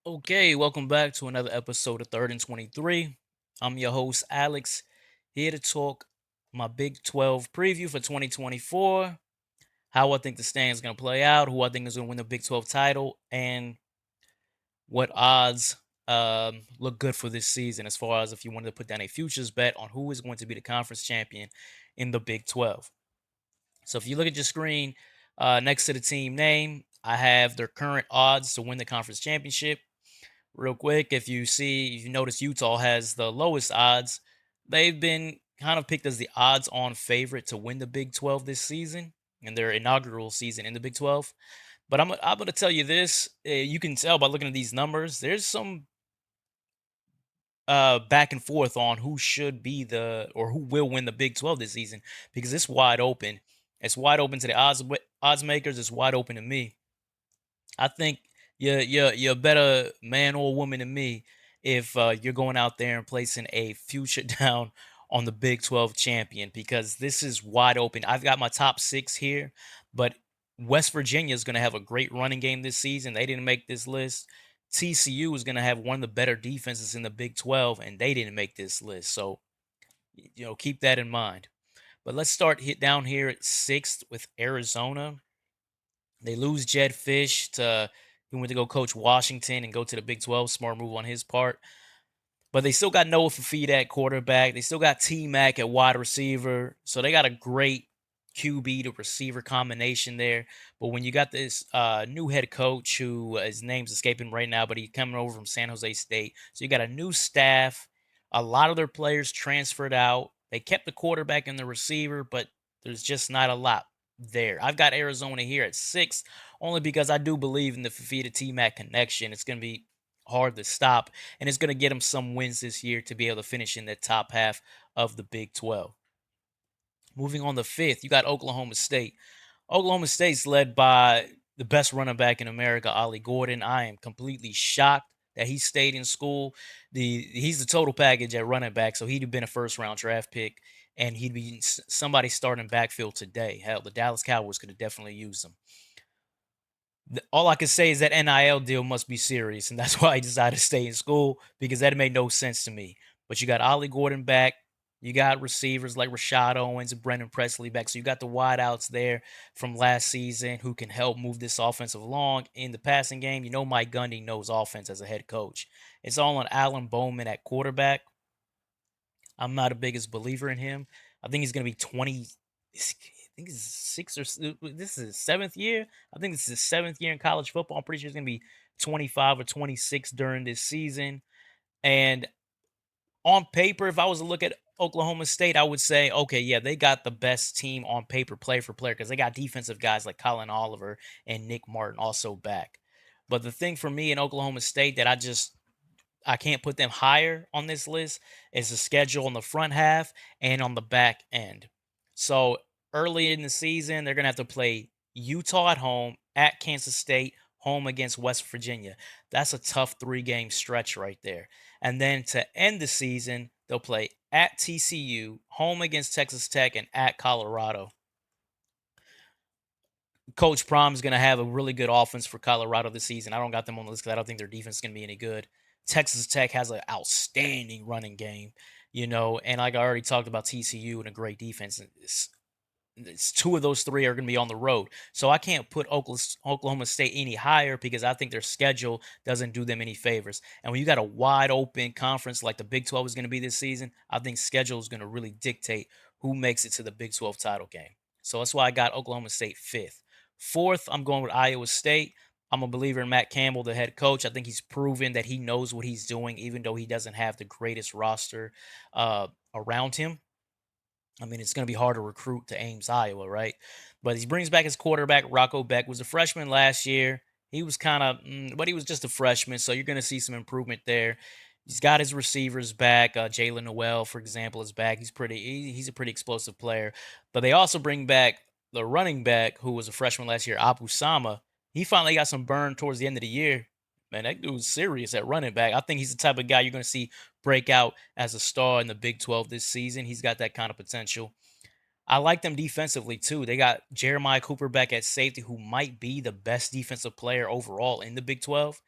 Okay, welcome back to another episode of Third and 23. I'm your host, Alex, here to talk my Big 12 preview for 2024, how I think the stand is going to play out, who I think is going to win the Big 12 title, and what odds look good for this season as far as if you wanted to put down a futures bet on who is going to be the conference champion in the Big 12. So if you look at your screen next to the team name, I have their current odds to win the conference championship. Real quick, if you notice Utah has the lowest odds, they've been kind of picked as the odds on favorite to win the Big 12 this season in their inaugural season in the Big 12. But I'm going to tell you this, you can tell by looking at these numbers, there's some back and forth on who should be the or who will win the Big 12 this season because it's wide open. It's wide open to the odds makers, it's wide open to me. I think you're a better man or woman than me if you're going out there and placing a future down on the Big 12 champion because this is wide open. I've got my top six here, but West Virginia is going to have a great running game this season. They didn't make this list. TCU is going to have one of the better defenses in the Big 12, and they didn't make this list. So, keep that in mind. But let's start hit down here at sixth with Arizona. They lose Jed Fish to he went to go coach Washington and go to the Big 12. Smart move on his part. But they still got Noah Fafita at quarterback. They still got T Mac at wide receiver. So they got a great QB to receiver combination there. But when you got this new head coach who his name's escaping right now, but he's coming over from San Jose State. So you got a new staff. A lot of their players transferred out. They kept the quarterback and the receiver, but there's just not a lot there. I've got Arizona here at six, only because I do believe in the Fafita T Mac connection. It's going to be hard to stop and it's going to get them some wins this year to be able to finish in the top half of the Big 12. Moving on to fifth, you got Oklahoma State. Oklahoma State's led by the best running back in America, Ollie Gordon. I am completely shocked that he stayed in school. He's the total package at running back, so he'd have been a first round draft pick, and he'd be somebody starting backfield today. Hell, the Dallas Cowboys could have definitely used him. All I can say is that NIL deal must be serious, and that's why I decided to stay in school because that made no sense to me. But you got Ollie Gordon back. You got receivers like Rashad Owens and Brendan Presley back. So you got the wideouts there from last season who can help move this offensive along in the passing game. You know, Mike Gundy knows offense as a head coach. It's all on Alan Bowman at quarterback. I'm not a biggest believer in him. I think he's going to be 20. I think it's six or this is his seventh year. I think this is his seventh year in college football. I'm pretty sure he's going to be 25 or 26 during this season. And on paper, if I was to look at Oklahoma State, I would say, okay, yeah, they got the best team on paper, player for player, because they got defensive guys like Colin Oliver and Nick Martin also back. But the thing for me in Oklahoma State that I can't put them higher on this list is the schedule on the front half and on the back end. So early in the season, they're gonna have to play Utah at home, at Kansas State, home against West Virginia. That's a tough 3 game stretch right there. And then to end the season, they'll play at TCU, home against Texas Tech, and at Colorado. Coach Prom is going to have a really good offense for Colorado this season. I don't got them on the list because I don't think their defense is going to be any good. Texas Tech has an outstanding running game, and like I already talked about TCU and a great defense. It's two of those three are going to be on the road. So I can't put Oklahoma State any higher because I think their schedule doesn't do them any favors. And when you got a wide open conference like the Big 12 is going to be this season, I think schedule is going to really dictate who makes it to the Big 12 title game. So that's why I got Oklahoma State fifth. Fourth, I'm going with Iowa State. I'm a believer in Matt Campbell, the head coach. I think he's proven that he knows what he's doing, even though he doesn't have the greatest roster around him. I mean, it's going to be hard to recruit to Ames, Iowa, right? But he brings back his quarterback, Rocco Beck, was a freshman last year. He was kind of, but he was just a freshman, so you're going to see some improvement there. He's got his receivers back. Jalen Noel, for example, is back. He's a pretty explosive player. But they also bring back the running back who was a freshman last year, Abu Sama. He finally got some burn towards the end of the year. Man, that dude's serious at running back. I think he's the type of guy you're going to see break out as a star in the Big 12 this season. He's got that kind of potential. I like them defensively too. They got Jeremiah Cooper back at safety, who might be the best defensive player overall in the Big 12.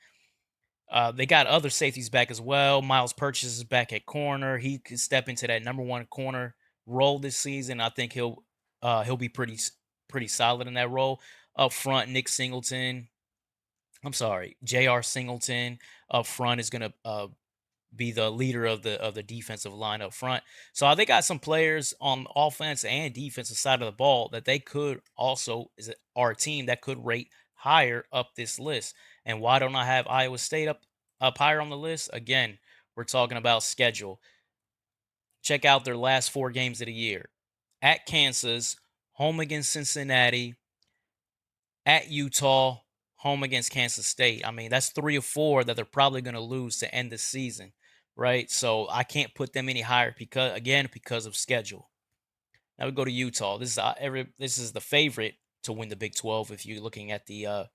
They got other safeties back as well. Miles Purchase is back at corner. He could step into that number one corner role this season. I think he'll be pretty solid in that role. Up front, Nick Singleton. I'm sorry, J.R. Singleton up front is gonna be the leader of the defensive line up front. So they got some players on offense and defensive side of the ball that they could also is our team that could rate higher up this list. And why don't I have Iowa State up higher on the list? Again, we're talking about schedule. Check out their last four games of the year: at Kansas, home against Cincinnati, at Utah, home against Kansas State. I mean, that's three or four that they're probably going to lose to end the season, right? So I can't put them any higher because of schedule. Now we go to Utah. This is the favorite to win the Big 12 if you're looking at the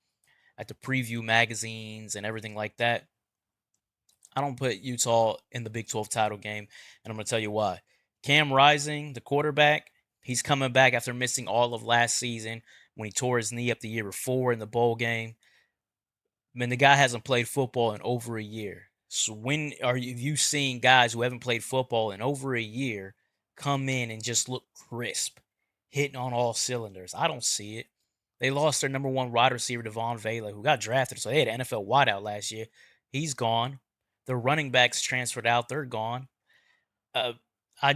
preview magazines and everything like that. I don't put Utah in the Big 12 title game, and I'm going to tell you why. Cam Rising, the quarterback, he's coming back after missing all of last season when he tore his knee up the year before in the bowl game. Man, the guy hasn't played football in over a year. So when are you seeing guys who haven't played football in over a year come in and just look crisp, hitting on all cylinders? I don't see it. They lost their number one wide receiver, Devon Vela, who got drafted. So they had an NFL wideout last year. He's gone. The running backs transferred out. They're gone. Uh, I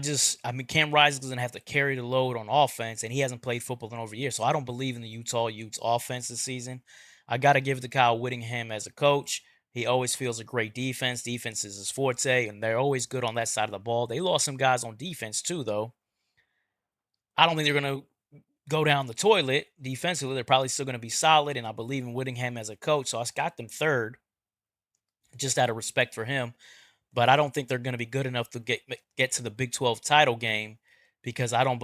mean, Cam Rising doesn't have to carry the load on offense, and he hasn't played football in over a year. So I don't believe in the Utah Utes offense this season. I got to give it to Kyle Whittingham as a coach. He always feels a great defense. Defense is his forte, and they're always good on that side of the ball. They lost some guys on defense too, though. I don't think they're going to go down the toilet defensively. They're probably still going to be solid, and I believe in Whittingham as a coach. So I got them third, just out of respect for him, but I don't think they're going to be good enough to get to the Big 12 title game because I don't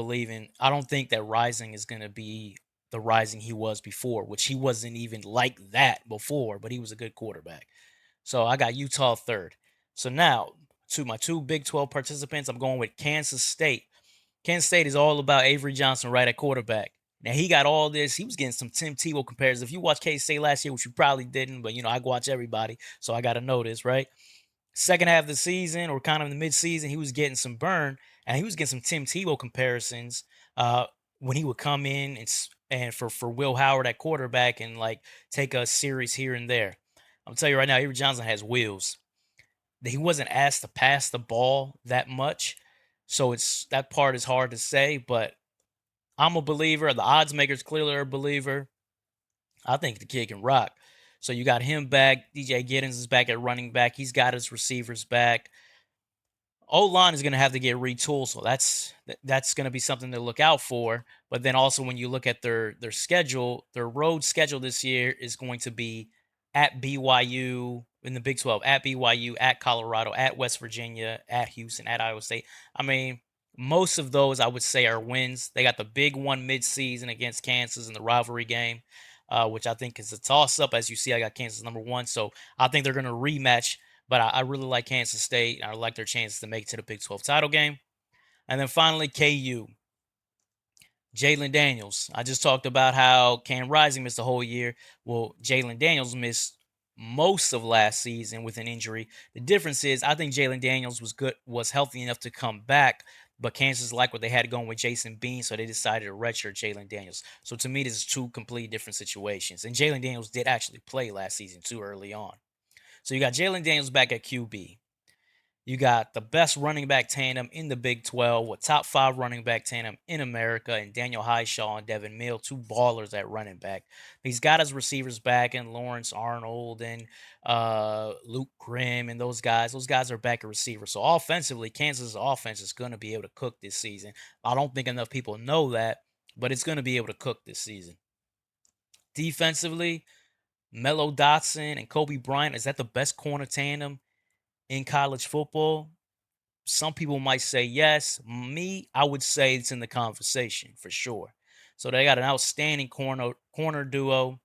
think that Rising is going to be the Rising he was before, which he wasn't even like that before, but he was a good quarterback. So I got Utah third. So now to my two Big 12 participants, I'm going with Kansas State. Kansas State is all about Avery Johnson right at quarterback. Now he got all this. He was getting some Tim Tebow comparisons. If you watched K State last year, which you probably didn't, but I watch everybody, so I got to know this, right? Second half of the season or kind of in the mid-season, he was getting some burn and he was getting some Tim Tebow comparisons when he would come in and for Will Howard at quarterback and like take a series here and there. I'm tell you right now, Avery Johnson has wheels. He wasn't asked to pass the ball that much, so it's that part is hard to say. But I'm a believer. The odds makers clearly are a believer. I think the kid can rock. So you got him back. DJ Giddens is back at running back. He's got his receivers back. O-line is going to have to get retooled, so that's going to be something to look out for. But then also when you look at their schedule, their road schedule this year is going to be at BYU in the Big 12, at BYU, at Colorado, at West Virginia, at Houston, at Iowa State. I mean, most of those I would say are wins. They got the big one mid-season against Kansas in the rivalry game, which I think is a toss-up. As you see, I got Kansas number one, so I think they're going to rematch, but I really like Kansas State. I like their chances to make it to the Big 12 title game. And then finally, KU. Jalen Daniels. I just talked about how Cam Rising missed the whole year. Well, Jalen Daniels missed most of last season with an injury. The difference is I think Jalen Daniels was healthy enough to come back, but Kansas liked what they had going with Jason Bean, so they decided to redshirt Jalen Daniels. So to me, this is two completely different situations. And Jalen Daniels did actually play last season too early on. So you got Jalen Daniels back at QB. You got the best running back tandem in the Big 12 with top five running back tandem in America and Daniel Highshaw and Devin Mill, two ballers at running back. He's got his receivers back and Lawrence Arnold and Luke Grimm and those guys. Those guys are back at receiver. So offensively, Kansas' offense is going to be able to cook this season. I don't think enough people know that, but it's going to be able to cook this season. Defensively, Mello Dotson and Kobe Bryant, is that the best corner tandem in college football? Some people might say yes. Me, I would say it's in the conversation for sure. So they got an outstanding corner duo.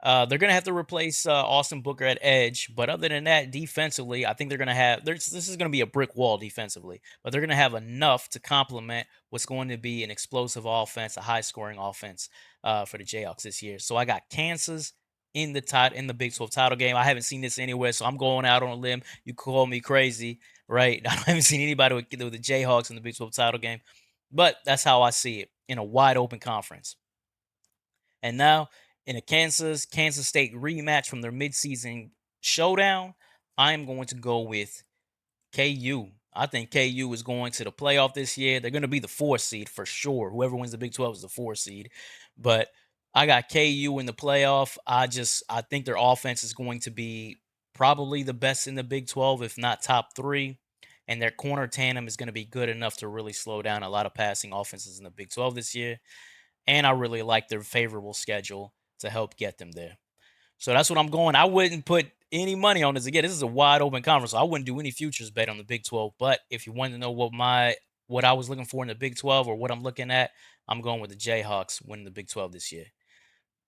They're gonna have to replace Austin Booker at edge, but other than that, defensively, I think they're gonna have. This is gonna be a brick wall defensively, but they're gonna have enough to complement what's going to be an explosive offense, a high scoring offense for the Jayhawks this year. So I got Kansas in the Big 12 title game. I haven't seen this anywhere, so I'm going out on a limb. You call me crazy, right? I haven't seen anybody with the Jayhawks in the Big 12 title game, but that's how I see it in a wide open conference. And now in a Kansas State rematch from their midseason showdown, I am going to go with KU. I think KU is going to the playoff this year. They're going to be the 4 seed for sure. Whoever wins the Big 12 is the 4 seed. But I got KU in the playoff. I think their offense is going to be probably the best in the Big 12, if not top 3. And their corner tandem is going to be good enough to really slow down a lot of passing offenses in the Big 12 this year. And I really like their favorable schedule to help get them there. So that's what I'm going. I wouldn't put any money on this. Again, this is a wide open conference. So I wouldn't do any futures bet on the Big 12. But if you want to know what I was looking for in the Big 12 or what I'm looking at, I'm going with the Jayhawks winning the Big 12 this year.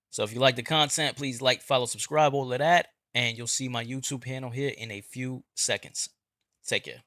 So if you like the content, please like, follow, subscribe, all of that, and you'll see my YouTube handle here in a few seconds. Take care.